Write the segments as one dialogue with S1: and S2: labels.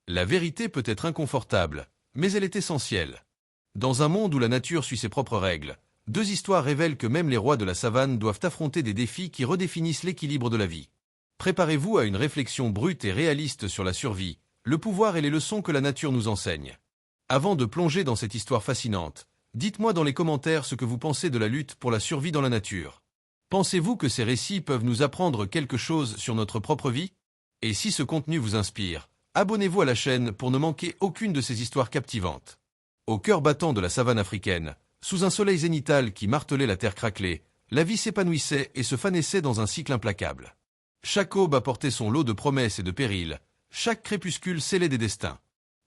S1: La vérité peut être inconfortable, mais elle est essentielle. Dans un monde où la nature suit ses propres règles, deux histoires révèlent que même les rois de la savane doivent affronter des défis qui redéfinissent l'équilibre de la vie. Préparez-vous à une réflexion brute et réaliste sur la survie, le pouvoir et les leçons que la nature nous enseigne. Avant de plonger dans cette histoire fascinante, dites-moi dans les commentaires ce que vous pensez de la lutte pour la survie dans la nature. Pensez-vous que ces récits peuvent nous apprendre quelque chose sur notre propre vie? Et si ce contenu vous inspire, abonnez-vous à la chaîne pour ne manquer aucune de ces histoires captivantes. Au cœur battant de la savane africaine, sous un soleil zénital qui martelait la terre craquelée, la vie s'épanouissait et se fanissait dans un cycle implacable. Chaque aube apportait son lot de promesses et de périls, chaque crépuscule scellait des destins.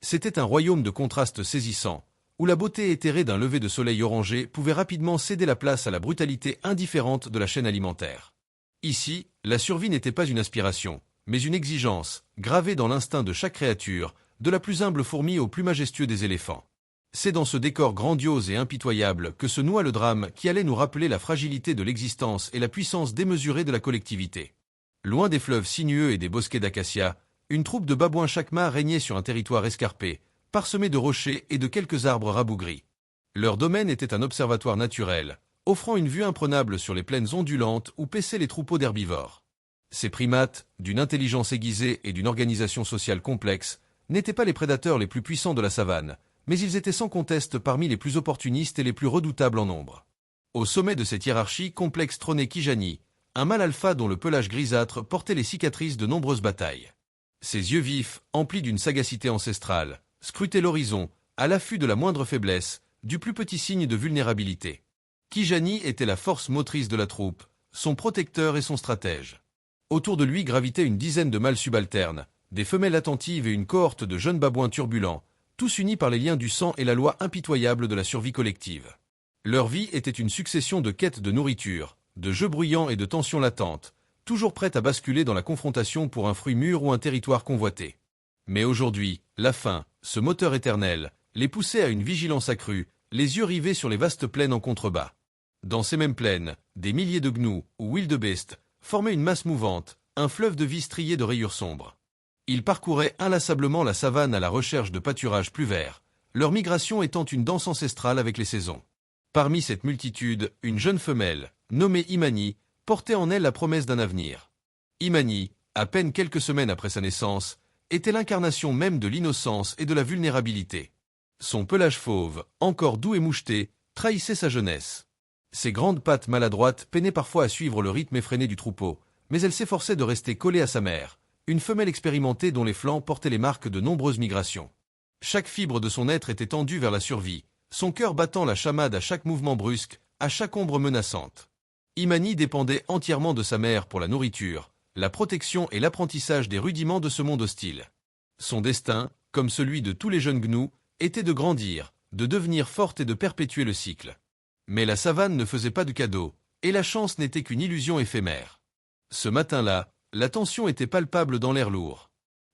S1: C'était un royaume de contrastes saisissants, où la beauté éthérée d'un lever de soleil orangé pouvait rapidement céder la place à la brutalité indifférente de la chaîne alimentaire. Ici, la survie n'était pas une aspiration, mais une exigence, gravée dans l'instinct de chaque créature, de la plus humble fourmi au plus majestueux des éléphants. C'est dans ce décor grandiose et impitoyable que se noua le drame qui allait nous rappeler la fragilité de l'existence et la puissance démesurée de la collectivité. Loin des fleuves sinueux et des bosquets d'acacias, une troupe de babouins chacmas régnait sur un territoire escarpé, parsemé de rochers et de quelques arbres rabougris. Leur domaine était un observatoire naturel, offrant une vue imprenable sur les plaines ondulantes où paissaient les troupeaux d'herbivores. Ces primates, d'une intelligence aiguisée et d'une organisation sociale complexe, n'étaient pas les prédateurs les plus puissants de la savane, mais ils étaient sans conteste parmi les plus opportunistes et les plus redoutables en nombre. Au sommet de cette hiérarchie complexe trônait Kijani, un mâle alpha dont le pelage grisâtre portait les cicatrices de nombreuses batailles. Ses yeux vifs, emplis d'une sagacité ancestrale, scrutaient l'horizon, à l'affût de la moindre faiblesse, du plus petit signe de vulnérabilité. Kijani était la force motrice de la troupe, son protecteur et son stratège. Autour de lui gravitaient une dizaine de mâles subalternes, des femelles attentives et une cohorte de jeunes babouins turbulents, tous unis par les liens du sang et la loi impitoyable de la survie collective. Leur vie était une succession de quêtes de nourriture, de jeux bruyants et de tensions latentes, toujours prêtes à basculer dans la confrontation pour un fruit mûr ou un territoire convoité. Mais aujourd'hui, la faim, ce moteur éternel, les poussait à une vigilance accrue, les yeux rivés sur les vastes plaines en contrebas. Dans ces mêmes plaines, des milliers de gnous, ou wildebeest, formaient une masse mouvante, un fleuve de vie strié de rayures sombres. Ils parcouraient inlassablement la savane à la recherche de pâturages plus verts, leur migration étant une danse ancestrale avec les saisons. Parmi cette multitude, une jeune femelle, nommée Imani, portait en elle la promesse d'un avenir. Imani, à peine quelques semaines après sa naissance, était l'incarnation même de l'innocence et de la vulnérabilité. Son pelage fauve, encore doux et moucheté, trahissait sa jeunesse. Ses grandes pattes maladroites peinaient parfois à suivre le rythme effréné du troupeau, mais elle s'efforçait de rester collée à sa mère, une femelle expérimentée dont les flancs portaient les marques de nombreuses migrations. Chaque fibre de son être était tendue vers la survie, son cœur battant la chamade à chaque mouvement brusque, à chaque ombre menaçante. Imani dépendait entièrement de sa mère pour la nourriture, la protection et l'apprentissage des rudiments de ce monde hostile. Son destin, comme celui de tous les jeunes gnous, était de grandir, de devenir forte et de perpétuer le cycle. Mais la savane ne faisait pas de cadeaux, et la chance n'était qu'une illusion éphémère. Ce matin-là, la tension était palpable dans l'air lourd.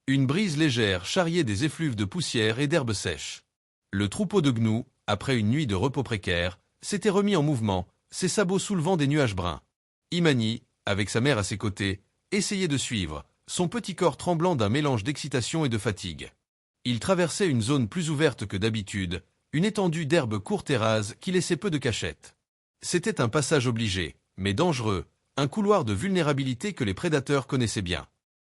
S1: Une brise légère charriait des effluves de poussière et d'herbes sèches. Le troupeau de gnous, après une nuit de repos précaire, s'était remis en mouvement, ses sabots soulevant des nuages bruns. Imani, avec sa mère à ses côtés, essayait de suivre, son petit corps tremblant d'un mélange d'excitation et de fatigue. Il traversait une zone plus ouverte que d'habitude, une étendue d'herbes courtes et rases qui laissait peu de cachette. C'était un passage obligé, mais dangereux, un couloir de vulnérabilité que les prédateurs connaissaient bien.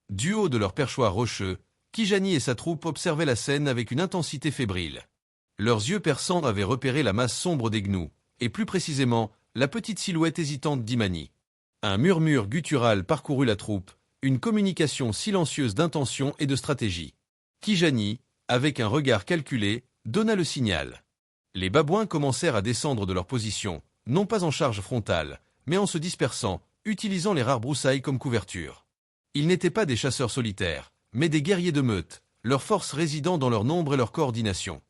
S1: Du haut de leur perchoir rocheux, Kijani et sa troupe observaient la scène avec une intensité fébrile. Leurs yeux perçants avaient repéré la masse sombre des gnous, et plus précisément, la petite silhouette hésitante d'Imani. Un murmure guttural parcourut la troupe, une communication silencieuse d'intention et de stratégie. Kijani, avec un regard calculé, donna le signal. Les babouins commencèrent à descendre de leur position, non pas en charge frontale, mais en se dispersant, utilisant les rares broussailles comme couverture. Ils n'étaient pas des chasseurs solitaires, mais des guerriers de meute, leur force résidant dans leur nombre et leur coordination.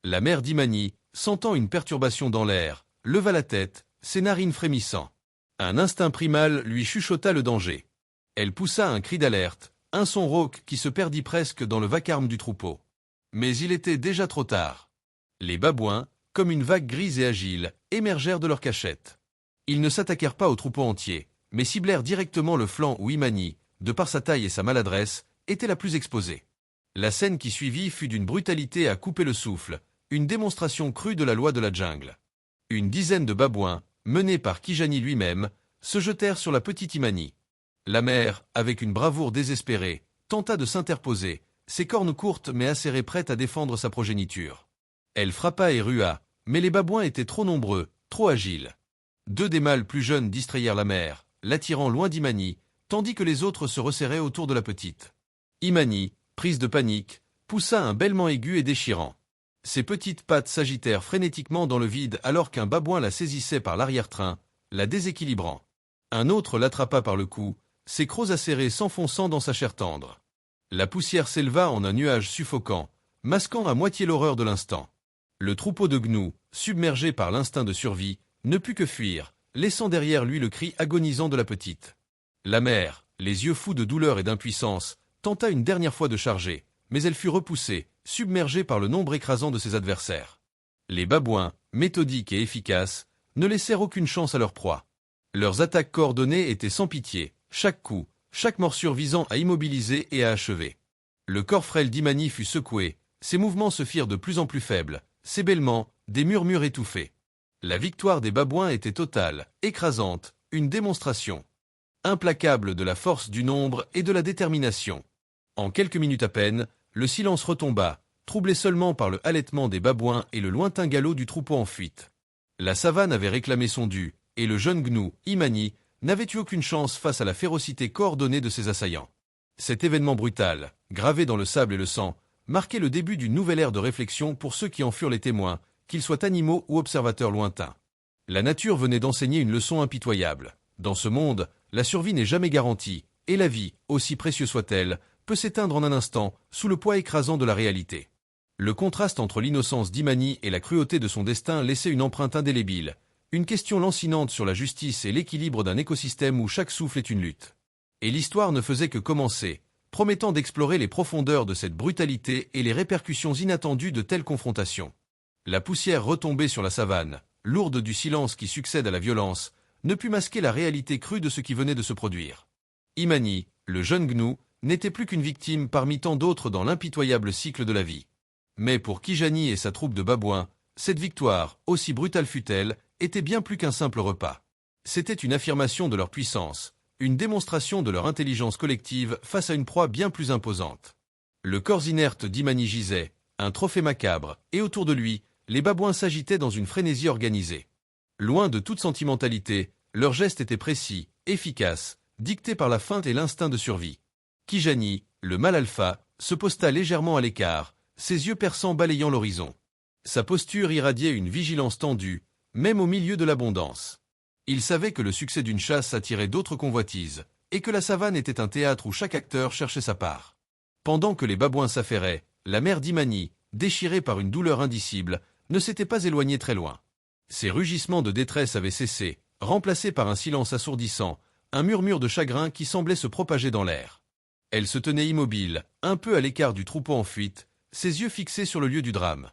S1: La mère d'Imani, sentant une perturbation dans l'air, leva la tête, ses narines frémissant. Un instinct primal lui chuchota le danger. Elle poussa un cri d'alerte, un son rauque qui se perdit presque dans le vacarme du troupeau. Mais il était déjà trop tard. Les babouins, comme une vague grise et agile, émergèrent de leur cachette. Ils ne s'attaquèrent pas au troupeau entier, mais ciblèrent directement le flanc où Imani, de par sa taille et sa maladresse, était la plus exposée. La scène qui suivit fut d'une brutalité à couper le souffle, une démonstration crue de la loi de la jungle. Une dizaine de babouins, menés par Kijani lui-même, se jetèrent sur la petite Imani. La mère, avec une bravoure désespérée, tenta de s'interposer, ses cornes courtes mais acérées prêtes à défendre sa progéniture. Elle frappa et rua, mais les babouins étaient trop nombreux, trop agiles. Deux des mâles plus jeunes distrayèrent la mère, l'attirant loin d'Imani, tandis que les autres se resserraient autour de la petite. Imani, prise de panique, poussa un bêlement aigu et déchirant. Ses petites pattes s'agitèrent frénétiquement dans le vide alors qu'un babouin la saisissait par l'arrière-train, la déséquilibrant. Un autre l'attrapa par le cou, ses crocs acérés s'enfonçant dans sa chair tendre. La poussière s'éleva en un nuage suffocant, masquant à moitié l'horreur de l'instant. Le troupeau de gnous, submergé par l'instinct de survie, ne put que fuir, laissant derrière lui le cri agonisant de la petite. La mère, les yeux fous de douleur et d'impuissance, tenta une dernière fois de charger, mais elle fut repoussée, submergée par le nombre écrasant de ses adversaires. Les babouins, méthodiques et efficaces, ne laissèrent aucune chance à leur proie. Leurs attaques coordonnées étaient sans pitié, chaque coup, chaque morsure visant à immobiliser et à achever. Le corps frêle d'Imani fut secoué, ses mouvements se firent de plus en plus faibles, ses bêlements, des murmures étouffés. La victoire des babouins était totale, écrasante, une démonstration implacable de la force du nombre et de la détermination. En quelques minutes à peine, le silence retomba, troublé seulement par le halètement des babouins et le lointain galop du troupeau en fuite. La savane avait réclamé son dû, et le jeune gnou, Imani, n'avait eu aucune chance face à la férocité coordonnée de ses assaillants. Cet événement brutal, gravé dans le sable et le sang, marquait le début d'une nouvelle ère de réflexion pour ceux qui en furent les témoins, qu'ils soient animaux ou observateurs lointains. La nature venait d'enseigner une leçon impitoyable. Dans ce monde, la survie n'est jamais garantie, et la vie, aussi précieuse soit-elle, peut s'éteindre en un instant, sous le poids écrasant de la réalité. Le contraste entre l'innocence d'Imani et la cruauté de son destin laissait une empreinte indélébile, une question lancinante sur la justice et l'équilibre d'un écosystème où chaque souffle est une lutte. Et l'histoire ne faisait que commencer, promettant d'explorer les profondeurs de cette brutalité et les répercussions inattendues de telles confrontations. La poussière retombée sur la savane, lourde du silence qui succède à la violence, ne put masquer la réalité crue de ce qui venait de se produire. Imani, le jeune gnou, n'était plus qu'une victime parmi tant d'autres dans l'impitoyable cycle de la vie. Mais pour Kijani et sa troupe de babouins, cette victoire, aussi brutale fut-elle, était bien plus qu'un simple repas. C'était une affirmation de leur puissance, une démonstration de leur intelligence collective face à une proie bien plus imposante. Le corps inerte d'Imani gisait, un trophée macabre, et autour de lui, les babouins s'agitaient dans une frénésie organisée. Loin de toute sentimentalité, leurs gestes étaient précis, efficaces, dictés par la feinte et l'instinct de survie. Kijani, le mâle alpha, se posta légèrement à l'écart, ses yeux perçants balayant l'horizon. Sa posture irradiait une vigilance tendue, même au milieu de l'abondance. Il savait que le succès d'une chasse attirait d'autres convoitises, et que la savane était un théâtre où chaque acteur cherchait sa part. Pendant que les babouins s'affairaient, la mère d'Imani, déchirée par une douleur indicible, ne s'était pas éloignée très loin. Ses rugissements de détresse avaient cessé, remplacés par un silence assourdissant, un murmure de chagrin qui semblait se propager dans l'air. Elle se tenait immobile, un peu à l'écart du troupeau en fuite, ses yeux fixés sur le lieu du drame.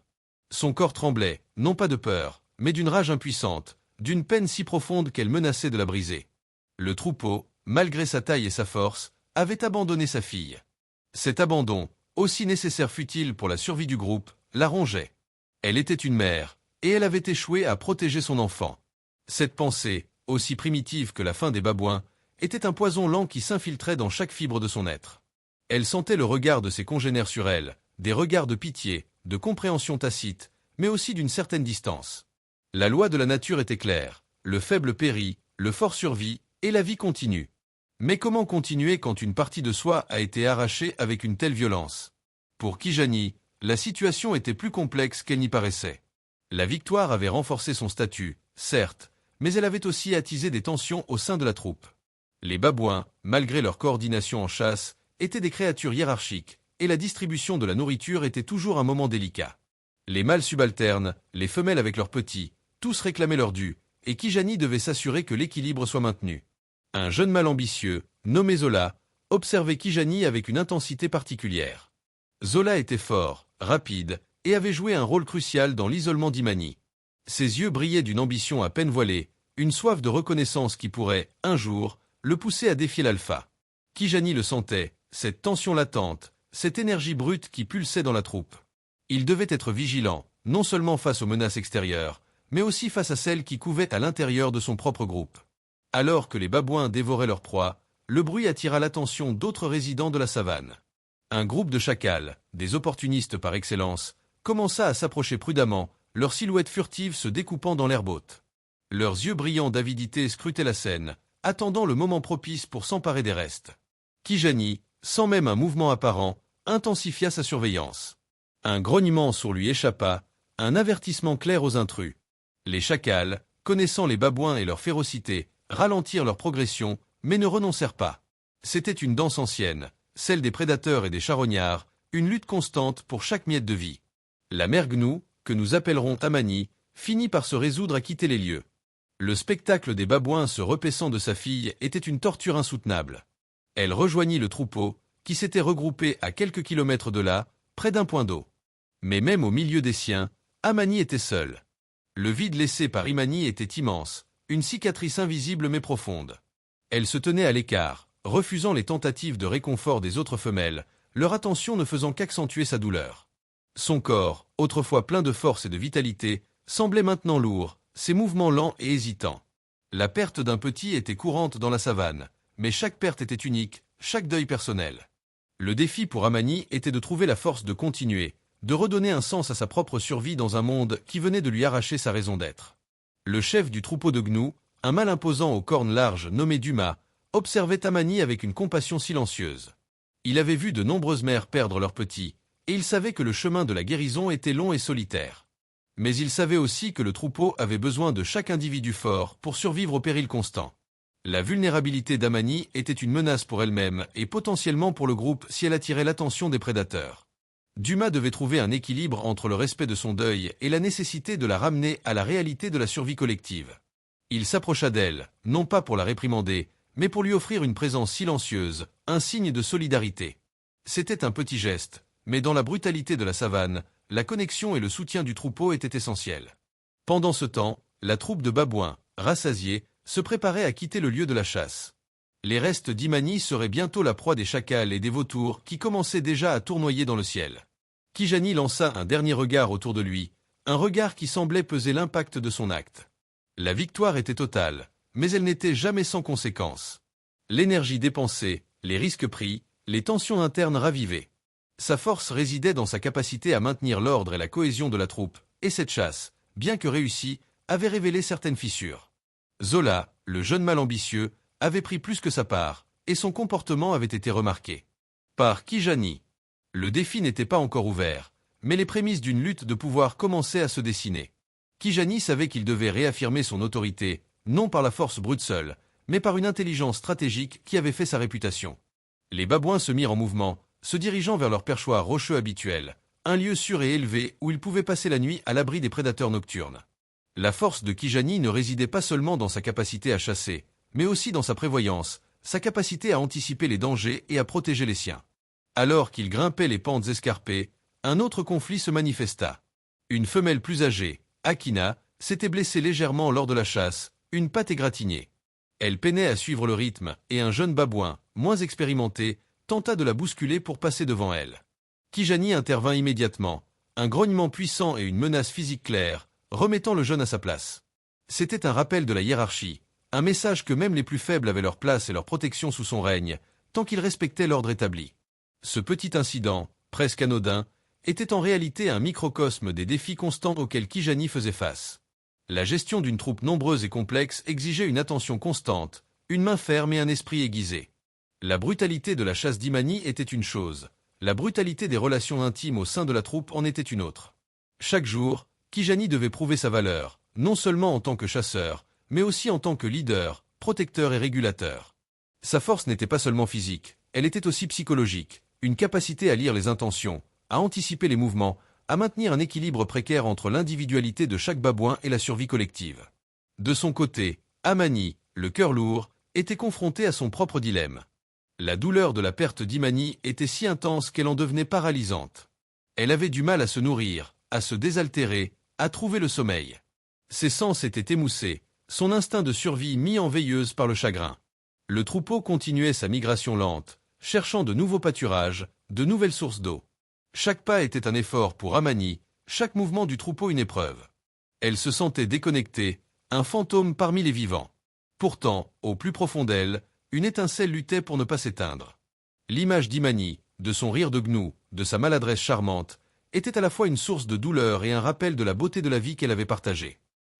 S1: Son corps tremblait, non pas de peur, mais d'une rage impuissante, d'une peine si profonde qu'elle menaçait de la briser. Le troupeau, malgré sa taille et sa force, avait abandonné sa fille. Cet abandon, aussi nécessaire fut-il pour la survie du groupe, la rongeait. Elle était une mère, et elle avait échoué à protéger son enfant. Cette pensée, aussi primitive que la faim des babouins, était un poison lent qui s'infiltrait dans chaque fibre de son être. Elle sentait le regard de ses congénères sur elle, des regards de pitié, de compréhension tacite, mais aussi d'une certaine distance. La loi de la nature était claire, le faible périt, le fort survit, et la vie continue. Mais comment continuer quand une partie de soi a été arrachée avec une telle violence? Pour Kijani, la situation était plus complexe qu'elle n'y paraissait. La victoire avait renforcé son statut, certes, mais elle avait aussi attisé des tensions au sein de la troupe. Les babouins, malgré leur coordination en chasse, étaient des créatures hiérarchiques, et la distribution de la nourriture était toujours un moment délicat. Les mâles subalternes, les femelles avec leurs petits, tous réclamaient leur dû, et Kijani devait s'assurer que l'équilibre soit maintenu. Un jeune mâle ambitieux, nommé Zola, observait Kijani avec une intensité particulière. Zola était fort, rapide, et avait joué un rôle crucial dans l'isolement d'Imani. Ses yeux brillaient d'une ambition à peine voilée, une soif de reconnaissance qui pourrait, un jour, le pousser à défier l'alpha. Kijani le sentait, cette tension latente, cette énergie brute qui pulsait dans la troupe. Il devait être vigilant, non seulement face aux menaces extérieures, mais aussi face à celles qui couvaient à l'intérieur de son propre groupe. Alors que les babouins dévoraient leur proie, le bruit attira l'attention d'autres résidents de la savane. Un groupe de chacals, des opportunistes par excellence, commença à s'approcher prudemment, leurs silhouettes furtives se découpant dans l'herbe haute. Leurs yeux brillants d'avidité scrutaient la scène, attendant le moment propice pour s'emparer des restes. Kijani, sans même un mouvement apparent, intensifia sa surveillance. Un grognement sourd lui échappa, un avertissement clair aux intrus. Les chacals, connaissant les babouins et leur férocité, ralentirent leur progression, mais ne renoncèrent pas. C'était une danse ancienne, celle des prédateurs et des charognards, une lutte constante pour chaque miette de vie. La mère Gnou, que nous appellerons Amani, finit par se résoudre à quitter les lieux. Le spectacle des babouins se repaissant de sa fille était une torture insoutenable. Elle rejoignit le troupeau, qui s'était regroupé à quelques kilomètres de là, près d'un point d'eau. Mais même au milieu des siens, Amani était seule. Le vide laissé par Imani était immense, une cicatrice invisible mais profonde. Elle se tenait à l'écart, refusant les tentatives de réconfort des autres femelles, leur attention ne faisant qu'accentuer sa douleur. Son corps, autrefois plein de force et de vitalité, semblait maintenant lourd, ses mouvements lents et hésitants. La perte d'un petit était courante dans la savane, mais chaque perte était unique, chaque deuil personnel. Le défi pour Amani était de trouver la force de continuer, de redonner un sens à sa propre survie dans un monde qui venait de lui arracher sa raison d'être. Le chef du troupeau de Gnou, un mâle imposant aux cornes larges nommé Duma, observait Amani avec une compassion silencieuse. Il avait vu de nombreuses mères perdre leurs petits, et il savait que le chemin de la guérison était long et solitaire. Mais il savait aussi que le troupeau avait besoin de chaque individu fort pour survivre au péril constant. La vulnérabilité d'Amani était une menace pour elle-même et potentiellement pour le groupe si elle attirait l'attention des prédateurs. Duma devait trouver un équilibre entre le respect de son deuil et la nécessité de la ramener à la réalité de la survie collective. Il s'approcha d'elle, non pas pour la réprimander, mais pour lui offrir une présence silencieuse, un signe de solidarité. C'était un petit geste, mais dans la brutalité de la savane, la connexion et le soutien du troupeau étaient essentiels. Pendant ce temps, la troupe de babouins, rassasiés, se préparait à quitter le lieu de la chasse. Les restes d'Imani seraient bientôt la proie des chacals et des vautours qui commençaient déjà à tournoyer dans le ciel. Kijani lança un dernier regard autour de lui, un regard qui semblait peser l'impact de son acte. La victoire était totale, mais elle n'était jamais sans conséquence. L'énergie dépensée, les risques pris, les tensions internes ravivées. Sa force résidait dans sa capacité à maintenir l'ordre et la cohésion de la troupe, et cette chasse, bien que réussie, avait révélé certaines fissures. Zola, le jeune mâle ambitieux, avait pris plus que sa part, et son comportement avait été remarqué. Par Kijani. Le défi n'était pas encore ouvert, mais les prémices d'une lutte de pouvoir commençaient à se dessiner. Kijani savait qu'il devait réaffirmer son autorité, non par la force brute seule, mais par une intelligence stratégique qui avait fait sa réputation. Les babouins se mirent en mouvement, se dirigeant vers leur perchoir rocheux habituel, un lieu sûr et élevé où ils pouvaient passer la nuit à l'abri des prédateurs nocturnes. La force de Kijani ne résidait pas seulement dans sa capacité à chasser, mais aussi dans sa prévoyance, sa capacité à anticiper les dangers et à protéger les siens. Alors qu'il grimpait les pentes escarpées, un autre conflit se manifesta. Une femelle plus âgée, Akina, s'était blessée légèrement lors de la chasse, une patte égratignée. Elle peinait à suivre le rythme, et un jeune babouin, moins expérimenté, tenta de la bousculer pour passer devant elle. Kijani intervint immédiatement, un grognement puissant et une menace physique claire, remettant le jeune à sa place. C'était un rappel de la hiérarchie, un message que même les plus faibles avaient leur place et leur protection sous son règne, tant qu'ils respectaient l'ordre établi. Ce petit incident, presque anodin, était en réalité un microcosme des défis constants auxquels Kijani faisait face. La gestion d'une troupe nombreuse et complexe exigeait une attention constante, une main ferme et un esprit aiguisé. La brutalité de la chasse d'Imani était une chose, la brutalité des relations intimes au sein de la troupe en était une autre. Chaque jour, Kijani devait prouver sa valeur, non seulement en tant que chasseur, mais aussi en tant que leader, protecteur et régulateur. Sa force n'était pas seulement physique, elle était aussi psychologique, une capacité à lire les intentions, à anticiper les mouvements, à maintenir un équilibre précaire entre l'individualité de chaque babouin et la survie collective. De son côté, Amani, le cœur lourd, était confronté à son propre dilemme. La douleur de la perte d'Imani était si intense qu'elle en devenait paralysante. Elle avait du mal à se nourrir, à se désaltérer, à trouver le sommeil. Ses sens étaient émoussés, son instinct de survie mis en veilleuse par le chagrin. Le troupeau continuait sa migration lente, cherchant de nouveaux pâturages, de nouvelles sources d'eau. Chaque pas était un effort pour Amani, chaque mouvement du troupeau une épreuve. Elle se sentait déconnectée, un fantôme parmi les vivants. Pourtant, au plus profond d'elle, une étincelle luttait pour ne pas s'éteindre. L'image d'Imani, de son rire de gnou, de sa maladresse charmante, était à la fois une source de douleur et un rappel de la beauté de la vie qu'elle avait partagée.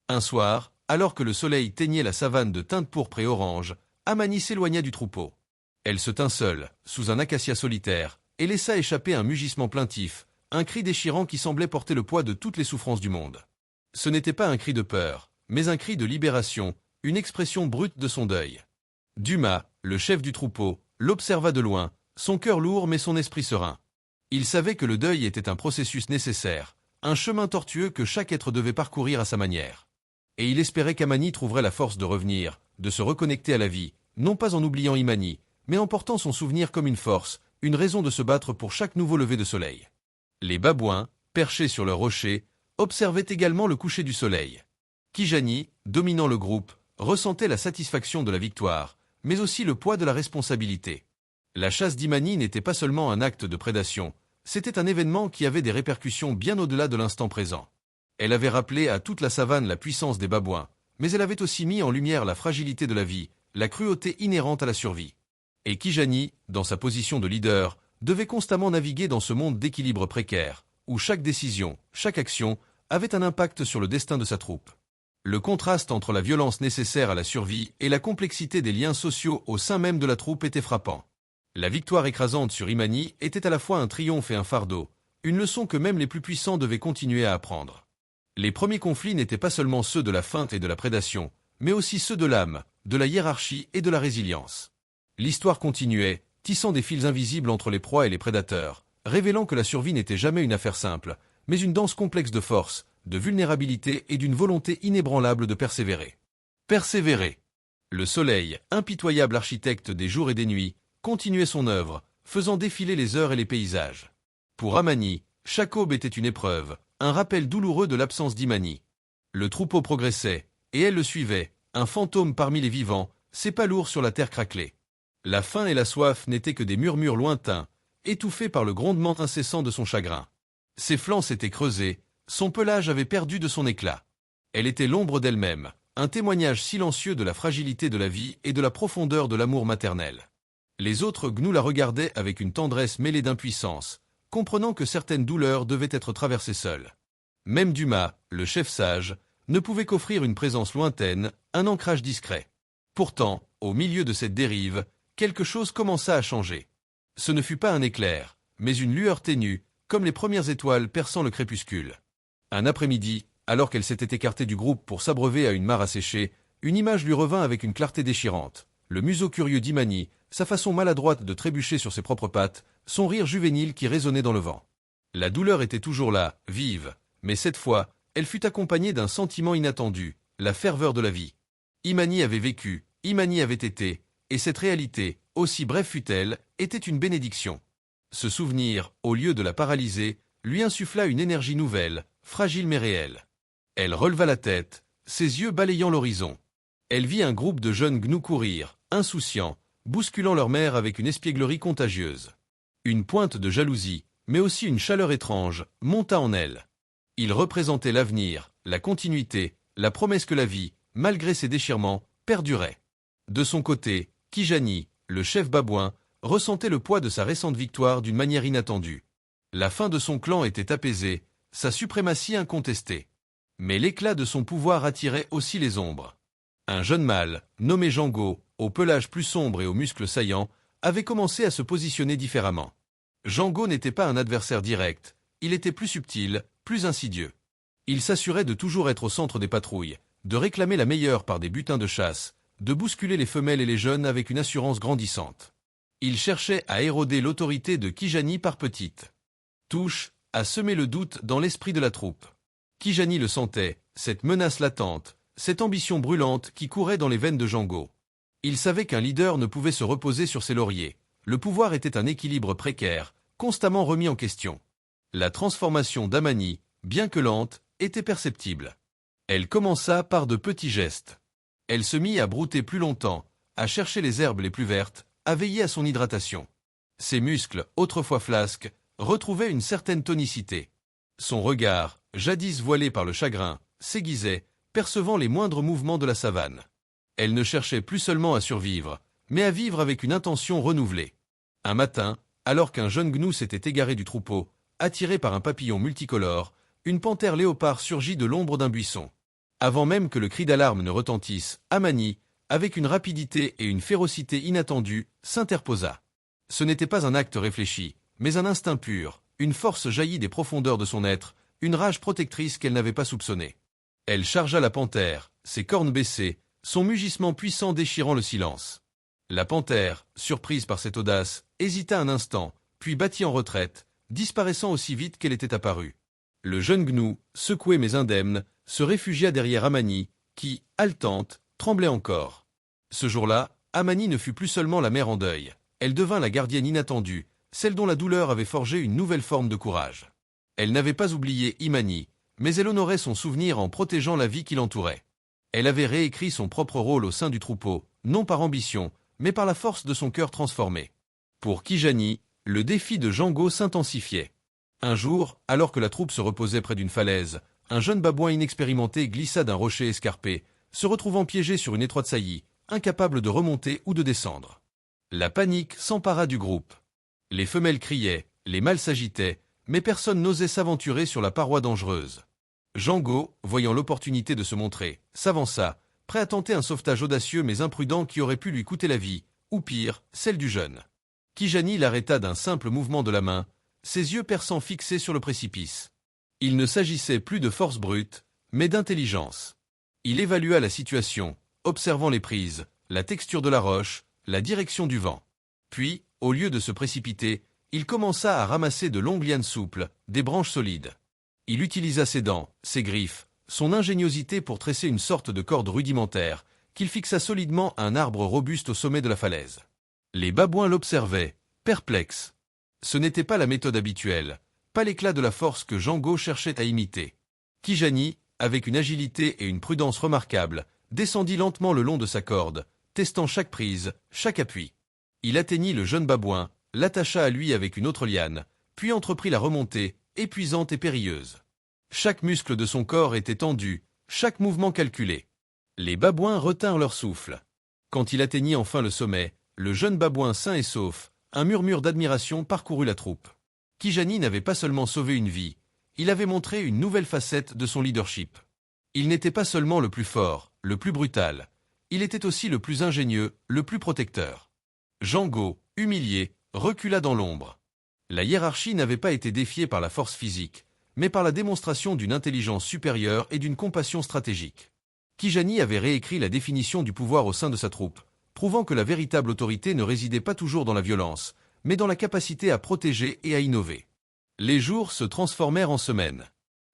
S1: Un soir, alors que le soleil teignait la savane de teintes pourpre et orange, Amani s'éloigna du troupeau. Elle se tint seule, sous un acacia solitaire, et laissa échapper un mugissement plaintif, un cri déchirant qui semblait porter le poids de toutes les souffrances du monde. Ce n'était pas un cri de peur, mais un cri de libération, une expression brute de son deuil. Dumas, le chef du troupeau, l'observa de loin, son cœur lourd mais son esprit serein. Il savait que le deuil était un processus nécessaire, un chemin tortueux que chaque être devait parcourir à sa manière. Et il espérait qu'Amani trouverait la force de revenir, de se reconnecter à la vie, non pas en oubliant Imani, mais en portant son souvenir comme une force, une raison de se battre pour chaque nouveau lever de soleil. Les babouins, perchés sur leurs rochers, observaient également le coucher du soleil. Kijani, dominant le groupe, ressentait la satisfaction de la victoire, mais aussi le poids de la responsabilité. La chasse d'Imani n'était pas seulement un acte de prédation, c'était un événement qui avait des répercussions bien au-delà de l'instant présent. Elle avait rappelé à toute la savane la puissance des babouins, mais elle avait aussi mis en lumière la fragilité de la vie, la cruauté inhérente à la survie. Et Kijani, dans sa position de leader, devait constamment naviguer dans ce monde d'équilibre précaire, où chaque décision, chaque action, avait un impact sur le destin de sa troupe. Le contraste entre la violence nécessaire à la survie et la complexité des liens sociaux au sein même de la troupe était frappant. La victoire écrasante sur Imani était à la fois un triomphe et un fardeau, une leçon que même les plus puissants devaient continuer à apprendre. Les premiers conflits n'étaient pas seulement ceux de la feinte et de la prédation, mais aussi ceux de l'âme, de la hiérarchie et de la résilience. L'histoire continuait, tissant des fils invisibles entre les proies et les prédateurs, révélant que la survie n'était jamais une affaire simple, mais une danse complexe de force, de vulnérabilité et d'une volonté inébranlable de persévérer. Persévérer. Le soleil, impitoyable architecte des jours et des nuits, continuait son œuvre, faisant défiler les heures et les paysages. Pour Amani, chaque aube était une épreuve, un rappel douloureux de l'absence d'Imani. Le troupeau progressait, et elle le suivait, un fantôme parmi les vivants, ses pas lourds sur la terre craquelée. La faim et la soif n'étaient que des murmures lointains, étouffés par le grondement incessant de son chagrin. Ses flancs s'étaient creusés, son pelage avait perdu de son éclat. Elle était l'ombre d'elle-même, un témoignage silencieux de la fragilité de la vie et de la profondeur de l'amour maternel. Les autres gnous la regardaient avec une tendresse mêlée d'impuissance, comprenant que certaines douleurs devaient être traversées seules. Même Dumas, le chef sage, ne pouvait qu'offrir une présence lointaine, un ancrage discret. Pourtant, au milieu de cette dérive, quelque chose commença à changer. Ce ne fut pas un éclair, mais une lueur ténue, comme les premières étoiles perçant le crépuscule. Un après-midi, alors qu'elle s'était écartée du groupe pour s'abreuver à une mare asséchée, une image lui revint avec une clarté déchirante. Le museau curieux d'Imani, sa façon maladroite de trébucher sur ses propres pattes, son rire juvénile qui résonnait dans le vent. La douleur était toujours là, vive, mais cette fois, elle fut accompagnée d'un sentiment inattendu, la ferveur de la vie. Imani avait vécu, Imani avait été, et cette réalité, aussi brève fût-elle, était une bénédiction. Ce souvenir, au lieu de la paralyser, lui insuffla une énergie nouvelle, fragile mais réelle. Elle releva la tête, ses yeux balayant l'horizon. Elle vit un groupe de jeunes gnous courir, insouciants, bousculant leur mère avec une espièglerie contagieuse. Une pointe de jalousie, mais aussi une chaleur étrange, monta en elle. Ils représentaient l'avenir, la continuité, la promesse que la vie, malgré ses déchirements, perdurait. De son côté, Kijani, le chef babouin, ressentait le poids de sa récente victoire d'une manière inattendue. La fin de son clan était apaisée, sa suprématie incontestée. Mais l'éclat de son pouvoir attirait aussi les ombres. Un jeune mâle, nommé Django, au pelage plus sombre et aux muscles saillants, avait commencé à se positionner différemment. Django n'était pas un adversaire direct, il était plus subtil, plus insidieux. Il s'assurait de toujours être au centre des patrouilles, de réclamer la meilleure par des butins de chasse, de bousculer les femelles et les jeunes avec une assurance grandissante. Il cherchait à éroder l'autorité de Kijani par petites touches, à semer le doute dans l'esprit de la troupe. Kijani le sentait, cette menace latente, cette ambition brûlante qui courait dans les veines de Django. Il savait qu'un leader ne pouvait se reposer sur ses lauriers. Le pouvoir était un équilibre précaire, constamment remis en question. La transformation d'Amani, bien que lente, était perceptible. Elle commença par de petits gestes. Elle se mit à brouter plus longtemps, à chercher les herbes les plus vertes, à veiller à son hydratation. Ses muscles, autrefois flasques, retrouvaient une certaine tonicité. Son regard, jadis voilé par le chagrin, s'aiguisait, percevant les moindres mouvements de la savane. Elle ne cherchait plus seulement à survivre, mais à vivre avec une intention renouvelée. Un matin, alors qu'un jeune gnou s'était égaré du troupeau, attiré par un papillon multicolore, une panthère léopard surgit de l'ombre d'un buisson. Avant même que le cri d'alarme ne retentisse, Amani, avec une rapidité et une férocité inattendues, s'interposa. Ce n'était pas un acte réfléchi, mais un instinct pur, une force jaillie des profondeurs de son être, une rage protectrice qu'elle n'avait pas soupçonnée. Elle chargea la panthère, ses cornes baissées, son mugissement puissant déchirant le silence. La panthère, surprise par cette audace, hésita un instant, puis battit en retraite, disparaissant aussi vite qu'elle était apparue. Le jeune gnou, secoué mais indemne, se réfugia derrière Amani, qui, haletante, tremblait encore. Ce jour-là, Amani ne fut plus seulement la mère en deuil, elle devint la gardienne inattendue, celle dont la douleur avait forgé une nouvelle forme de courage. Elle n'avait pas oublié Imani, mais elle honorait son souvenir en protégeant la vie qui l'entourait. Elle avait réécrit son propre rôle au sein du troupeau, non par ambition, mais par la force de son cœur transformé. Pour Kijani, le défi de Django s'intensifiait. Un jour, alors que la troupe se reposait près d'une falaise, un jeune babouin inexpérimenté glissa d'un rocher escarpé, se retrouvant piégé sur une étroite saillie, incapable de remonter ou de descendre. La panique s'empara du groupe. Les femelles criaient, les mâles s'agitaient, mais personne n'osait s'aventurer sur la paroi dangereuse. Django, voyant l'opportunité de se montrer, s'avança, prêt à tenter un sauvetage audacieux mais imprudent qui aurait pu lui coûter la vie, ou pire, celle du jeune. Kijani l'arrêta d'un simple mouvement de la main, ses yeux perçants fixés sur le précipice. Il ne s'agissait plus de force brute, mais d'intelligence. Il évalua la situation, observant les prises, la texture de la roche, la direction du vent. Puis, au lieu de se précipiter, il commença à ramasser de longues lianes souples, des branches solides. Il utilisa ses dents, ses griffes, son ingéniosité pour tresser une sorte de corde rudimentaire, qu'il fixa solidement à un arbre robuste au sommet de la falaise. Les babouins l'observaient, perplexes. Ce n'était pas la méthode habituelle, pas l'éclat de la force que Django cherchait à imiter. Kijani, avec une agilité et une prudence remarquables, descendit lentement le long de sa corde, testant chaque prise, chaque appui. Il atteignit le jeune babouin, l'attacha à lui avec une autre liane, puis entreprit la remontée, épuisante et périlleuse. Chaque muscle de son corps était tendu, chaque mouvement calculé. Les babouins retinrent leur souffle. Quand il atteignit enfin le sommet, le jeune babouin sain et sauf, un murmure d'admiration parcourut la troupe. Kijani n'avait pas seulement sauvé une vie, il avait montré une nouvelle facette de son leadership. Il n'était pas seulement le plus fort, le plus brutal, il était aussi le plus ingénieux, le plus protecteur. Django, humilié, recula dans l'ombre. La hiérarchie n'avait pas été défiée par la force physique, mais par la démonstration d'une intelligence supérieure et d'une compassion stratégique. Kijani avait réécrit la définition du pouvoir au sein de sa troupe, prouvant que la véritable autorité ne résidait pas toujours dans la violence, mais dans la capacité à protéger et à innover. Les jours se transformèrent en semaines.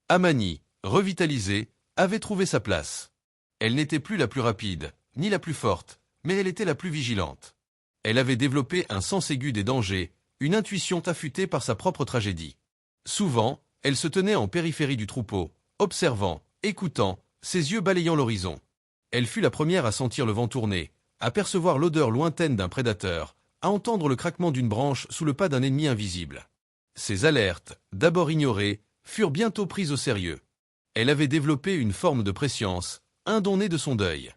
S1: Amani, revitalisée, avait trouvé sa place. Elle n'était plus la plus rapide, ni la plus forte, mais elle était la plus vigilante. Elle avait développé un sens aigu des dangers, une intuition affûtée par sa propre tragédie. Souvent, elle se tenait en périphérie du troupeau, observant, écoutant, ses yeux balayant l'horizon. Elle fut la première à sentir le vent tourner, à percevoir l'odeur lointaine d'un prédateur, à entendre le craquement d'une branche sous le pas d'un ennemi invisible. Ces alertes, d'abord ignorées, furent bientôt prises au sérieux. Elle avait développé une forme de prescience, un don né de son deuil.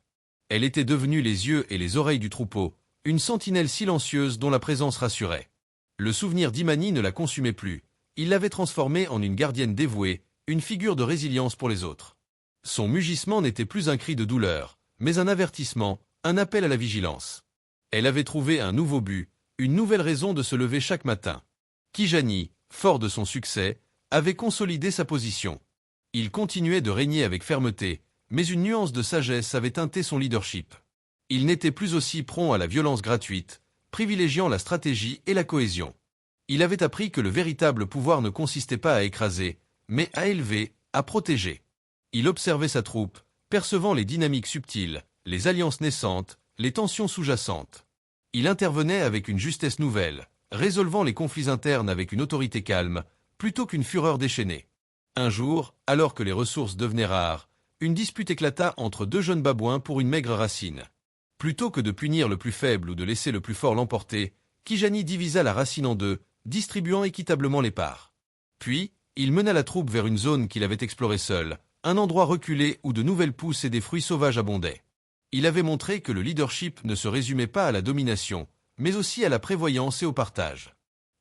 S1: Elle était devenue les yeux et les oreilles du troupeau, une sentinelle silencieuse dont la présence rassurait. Le souvenir d'Imani ne la consumait plus, il l'avait transformée en une gardienne dévouée, une figure de résilience pour les autres. Son mugissement n'était plus un cri de douleur, mais un avertissement, un appel à la vigilance. Elle avait trouvé un nouveau but, une nouvelle raison de se lever chaque matin. Kijani, fort de son succès, avait consolidé sa position. Il continuait de régner avec fermeté, mais une nuance de sagesse avait teinté son leadership. Il n'était plus aussi prompt à la violence gratuite, privilégiant la stratégie et la cohésion. Il avait appris que le véritable pouvoir ne consistait pas à écraser, mais à élever, à protéger. Il observait sa troupe, percevant les dynamiques subtiles, les alliances naissantes, les tensions sous-jacentes. Il intervenait avec une justesse nouvelle, résolvant les conflits internes avec une autorité calme, plutôt qu'une fureur déchaînée. Un jour, alors que les ressources devenaient rares, une dispute éclata entre deux jeunes babouins pour une maigre racine. Plutôt que de punir le plus faible ou de laisser le plus fort l'emporter, Kijani divisa la racine en deux, distribuant équitablement les parts. Puis, il mena la troupe vers une zone qu'il avait explorée seul, un endroit reculé où de nouvelles pousses et des fruits sauvages abondaient. Il avait montré que le leadership ne se résumait pas à la domination, mais aussi à la prévoyance et au partage.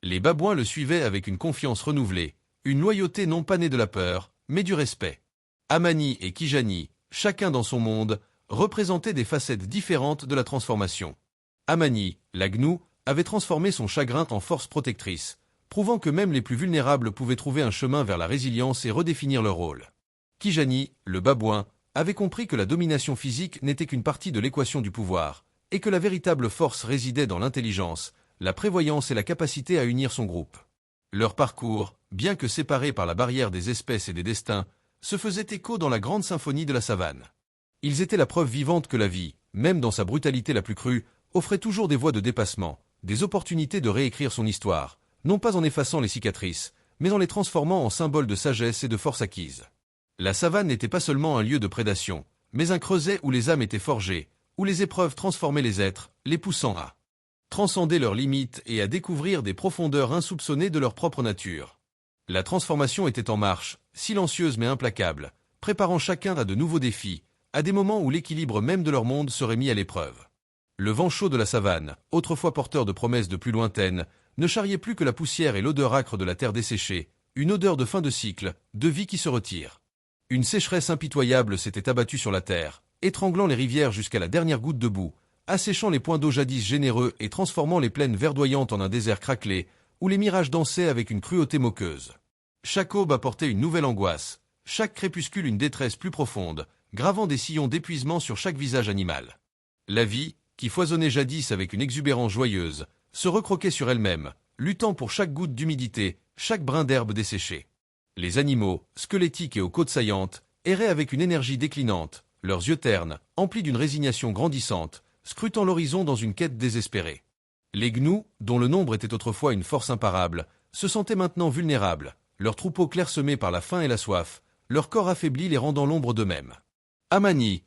S1: Les babouins le suivaient avec une confiance renouvelée, une loyauté non pas née de la peur, mais du respect. Amani et Kijani, chacun dans son monde, représentaient des facettes différentes de la transformation. Amani, la gnou, avait transformé son chagrin en force protectrice, prouvant que même les plus vulnérables pouvaient trouver un chemin vers la résilience et redéfinir leur rôle. Kijani, le babouin, avait compris que la domination physique n'était qu'une partie de l'équation du pouvoir, et que la véritable force résidait dans l'intelligence, la prévoyance et la capacité à unir son groupe. Leur parcours, bien que séparés par la barrière des espèces et des destins, se faisait écho dans la grande symphonie de la savane. Ils étaient la preuve vivante que la vie, même dans sa brutalité la plus crue, offrait toujours des voies de dépassement, des opportunités de réécrire son histoire, non pas en effaçant les cicatrices, mais en les transformant en symboles de sagesse et de force acquise. La savane n'était pas seulement un lieu de prédation, mais un creuset où les âmes étaient forgées, où les épreuves transformaient les êtres, les poussant à transcender leurs limites et à découvrir des profondeurs insoupçonnées de leur propre nature. La transformation était en marche, silencieuse mais implacable, préparant chacun à de nouveaux défis, à des moments où l'équilibre même de leur monde serait mis à l'épreuve. Le vent chaud de la savane, autrefois porteur de promesses de plus lointaines, ne charriait plus que la poussière et l'odeur âcre de la terre desséchée, une odeur de fin de cycle, de vie qui se retire. Une sécheresse impitoyable s'était abattue sur la terre, étranglant les rivières jusqu'à la dernière goutte de boue, asséchant les points d'eau jadis généreux et transformant les plaines verdoyantes en un désert craquelé, où les mirages dansaient avec une cruauté moqueuse. Chaque aube apportait une nouvelle angoisse, chaque crépuscule une détresse plus profonde, gravant des sillons d'épuisement sur chaque visage animal. La vie, qui foisonnait jadis avec une exubérance joyeuse, se recroquait sur elle-même, luttant pour chaque goutte d'humidité, chaque brin d'herbe desséché. Les animaux, squelettiques et aux côtes saillantes, erraient avec une énergie déclinante, leurs yeux ternes, emplis d'une résignation grandissante, scrutant l'horizon dans une quête désespérée. Les gnous, dont le nombre était autrefois une force imparable, se sentaient maintenant vulnérables, leurs troupeaux clairsemés par la faim et la soif, leur corps affaibli les rendant l'ombre d'eux-mêmes. Amani,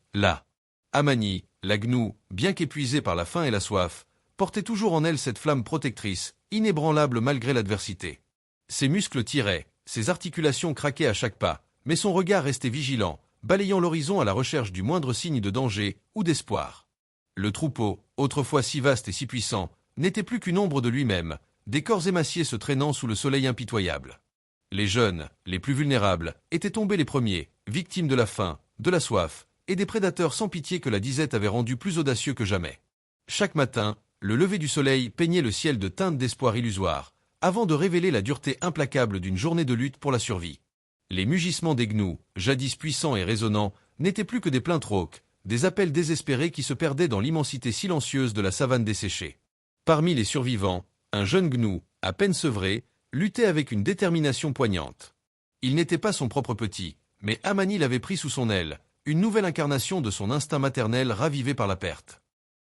S1: la gnou, bien qu'épuisée par la faim et la soif, portait toujours en elle cette flamme protectrice, inébranlable malgré l'adversité. Ses muscles tiraient, ses articulations craquaient à chaque pas, mais son regard restait vigilant, balayant l'horizon à la recherche du moindre signe de danger ou d'espoir. Le troupeau, autrefois si vaste et si puissant, n'était plus qu'une ombre de lui-même, des corps émaciés se traînant sous le soleil impitoyable. Les jeunes, les plus vulnérables, étaient tombés les premiers, victimes de la faim, de la soif, et des prédateurs sans pitié que la disette avait rendus plus audacieux que jamais. Chaque matin, le lever du soleil peignait le ciel de teintes d'espoir illusoires, avant de révéler la dureté implacable d'une journée de lutte pour la survie. Les mugissements des gnous, jadis puissants et résonnants, n'étaient plus que des plaintes rauques, des appels désespérés qui se perdaient dans l'immensité silencieuse de la savane desséchée. Parmi les survivants, un jeune gnou, à peine sevré, luttait avec une détermination poignante. Il n'était pas son propre petit, mais Amani l'avait pris sous son aile, une nouvelle incarnation de son instinct maternel ravivé par la perte.